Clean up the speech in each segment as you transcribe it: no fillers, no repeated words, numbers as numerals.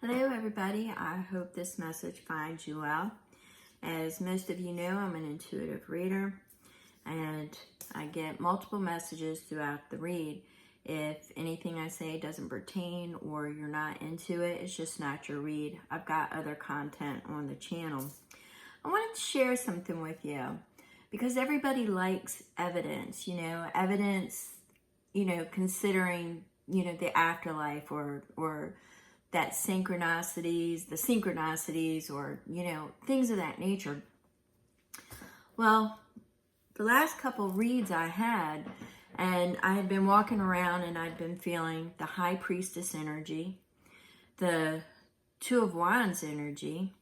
Hello everybody, I hope this message finds you well. As most of you know, I'm an intuitive reader and I get multiple messages throughout the read. If anything I say doesn't pertain or you're not into it, it's just not your read. I've got other content on the channel. I wanted to share something with you because everybody likes evidence, considering, the afterlife or the synchronicities or, things of that nature. Well, the last couple reads I had, and I had been walking around and I'd been feeling the High Priestess energy, the Two of Wands energy,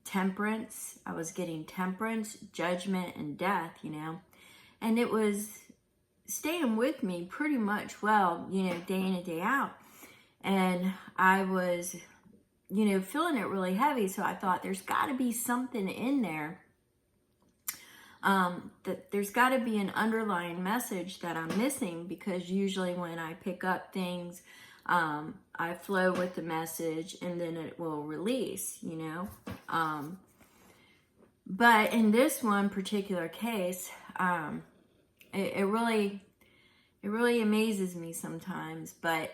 temperance. I was getting temperance, judgment, and death, and it was staying with me pretty much well, day in and day out. And I was, feeling it really heavy. So I thought there's got to be something in there. That there's got to be an underlying message that I'm missing, because usually when I pick up things, I flow with the message and then it will release, but in this one particular case, it really amazes me sometimes. But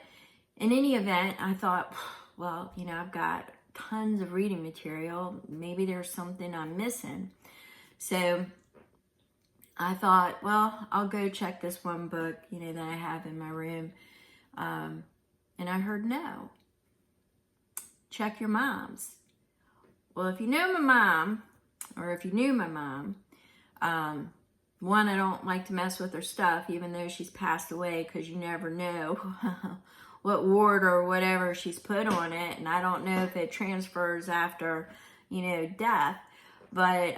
in any event, I thought, well, I've got tons of reading material. Maybe there's something I'm missing. So I thought, well, I'll go check this one book, that I have in my room. And I heard, no, check your mom's. Well, if you know my mom, or if you knew my mom, one, I don't like to mess with her stuff, even though she's passed away, because you never know what ward or whatever she's put on it. And I don't know if it transfers after, death. But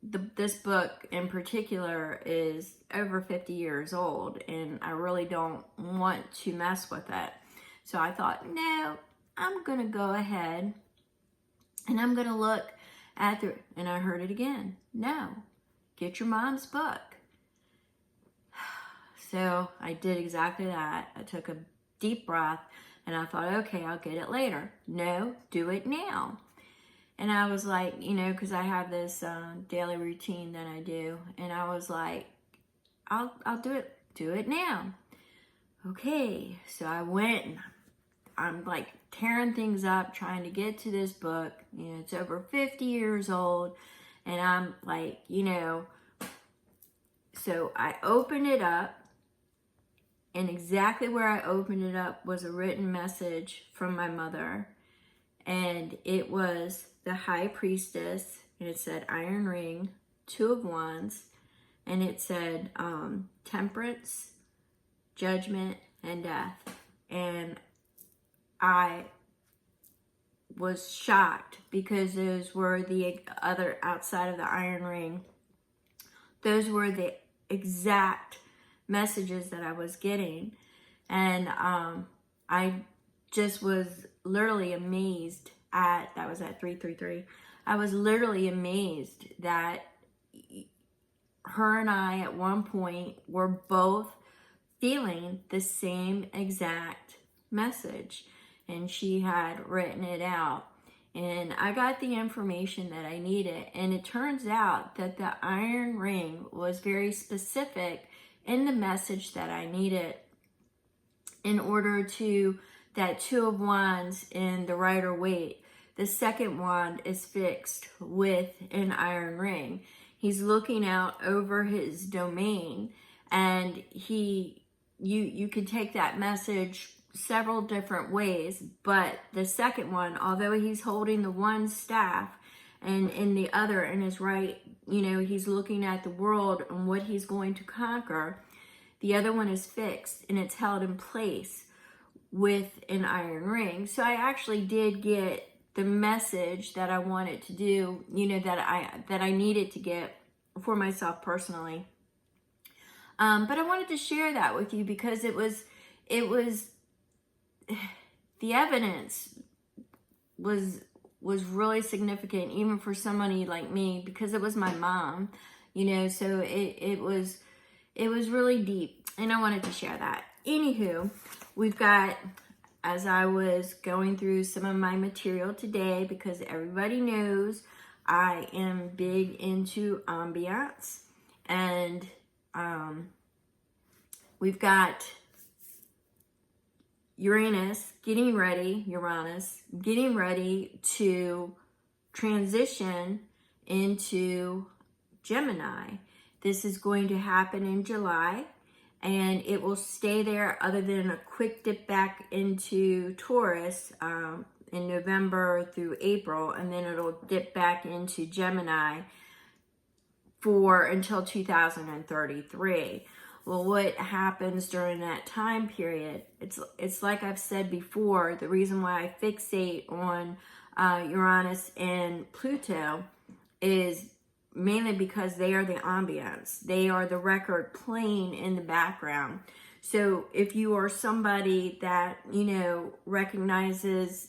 this book in particular is over 50 years old, and I really don't want to mess with it. So I thought, no, I'm going to go ahead and I'm going to look at and I heard it again. No, get your mom's book. So I did exactly that. I took a deep breath and I thought, okay, I'll get it later. No, do it now. And I was like, because I have this daily routine that I do, and I was like, I'll do it now. Okay, so I went and I'm like tearing things up, trying to get to this book. It's over 50 years old, and I'm like, so I opened it up, and exactly where I opened it up was a written message from my mother, and it was the High Priestess, and it said Iron Ring, Two of Wands, and it said temperance, judgment, and death. And I was shocked, because those were the other, outside of the Iron Ring, those were the exact messages that I was getting. And I just was literally amazed that was at 333. I was literally amazed that her and I at one point were both feeling the same exact message, and she had written it out, and I got the information that I needed. And it turns out that the Iron Ring was very specific in the message that I needed in order to that Two of Wands in the Rider-Waite. The second wand is fixed with an iron ring. He's looking out over his domain, and you can take that message several different ways. But the second one, although he's holding the one staff, and in the other, in his right, he's looking at the world and what he's going to conquer, the other one is fixed and it's held in place with an iron ring. So I actually did get the message that I wanted to do, that I needed to get for myself personally. But I wanted to share that with you because it was the evidence was really significant, even for somebody like me, because it was my mom, so it was really deep, and I wanted to share that. Anywho, we've got as I was going through some of my material today, because everybody knows I am big into ambiance, and we've got Uranus getting ready to transition into Gemini. This is going to happen in July, and it will stay there other than a quick dip back into Taurus in November through April, and then it'll dip back into Gemini for until 2033. Well, what happens during that time period? It's like I've said before, the reason why I fixate on Uranus and Pluto is mainly because they are the ambience. They are the record playing in the background. So if you are somebody that, recognizes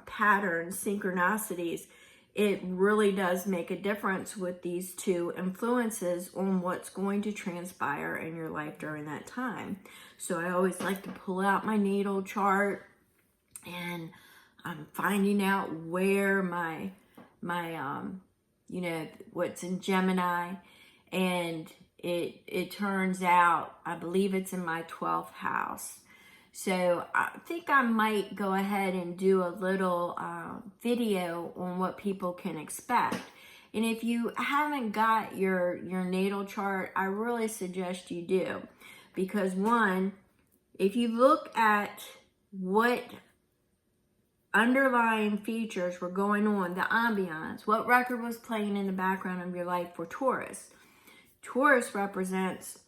patterns, synchronicities, it really does make a difference with these two influences on what's going to transpire in your life during that time. So I always like to pull out my natal chart, and I'm finding out where my what's in Gemini, and it turns out, I believe it's in my 12th house. So I think I might go ahead and do a little video on what people can expect. And if you haven't got your natal chart, I really suggest you do. Because one, if you look at what underlying features were going on, the ambiance, what record was playing in the background of your life for Taurus. Taurus represents,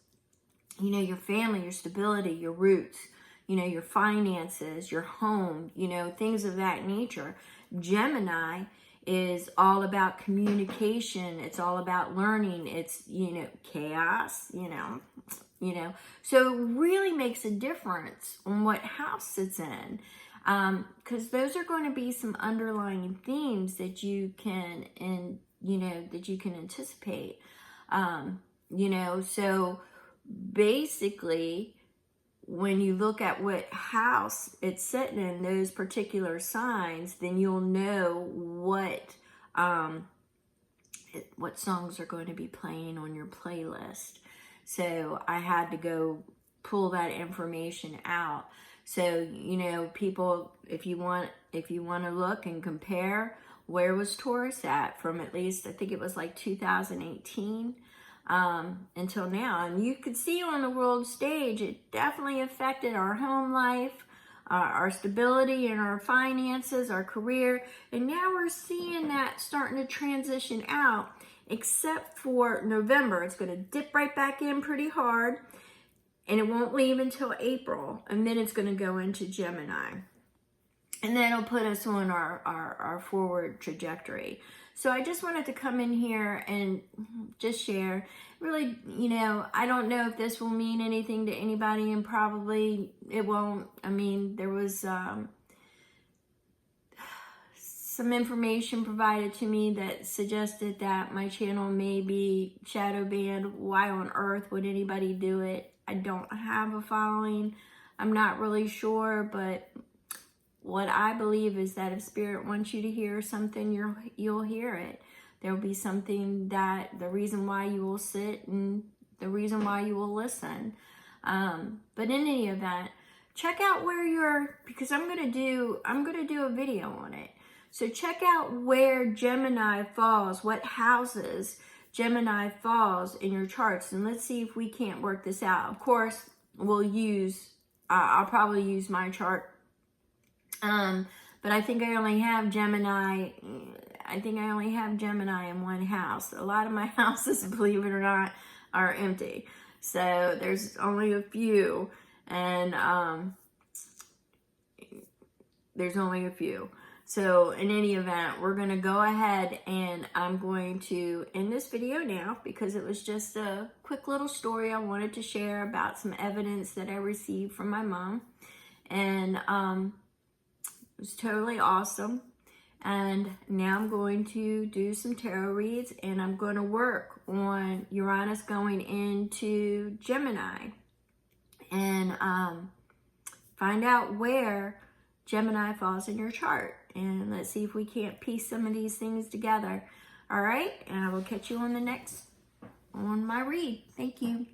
your family, your stability, your roots, your finances, your home, things of that nature. Gemini is all about communication. It's all about learning. It's, chaos, so it really makes a difference on what house it's in. Because those are going to be some underlying themes that you can, that you can anticipate. So basically, when you look at what house it's sitting in, those particular signs, then you'll know what songs are going to be playing on your playlist. So I had to go pull that information out. So, people, if you want to look and compare, where was Taurus at from at least, I think it was like 2018 until now. And you could see on the world stage, it definitely affected our home life, our stability and our finances, our career. And now we're seeing that starting to transition out, except for November. It's going to dip right back in pretty hard. And it won't leave until April, and then it's going to go into Gemini. And then it'll put us on our forward trajectory. So I just wanted to come in here and just share. Really, I don't know if this will mean anything to anybody, and probably it won't. I mean, there was some information provided to me that suggested that my channel may be shadow banned. Why on earth would anybody do it? I don't have a following. I'm not really sure, but what I believe is that if Spirit wants you to hear something, you'll hear it. There'll be something that the reason why you will sit and the reason why you will listen. But in any event, check out where because I'm gonna do a video on it. So check out where Gemini falls, what houses Gemini falls in your charts, and let's see if we can't work this out. Of course, I'll probably use my chart, but I think I only have Gemini. In one house. A lot of my houses, believe it or not, are empty. So there's only a few, and there's only a few. So in any event, we're going to go ahead, and I'm going to end this video now because it was just a quick little story I wanted to share about some evidence that I received from my mom. And it was totally awesome. And now I'm going to do some tarot reads, and I'm going to work on Uranus going into Gemini and find out where Gemini falls in your chart. And let's see if we can't piece some of these things together. All right, and I will catch you on my read. Thank you.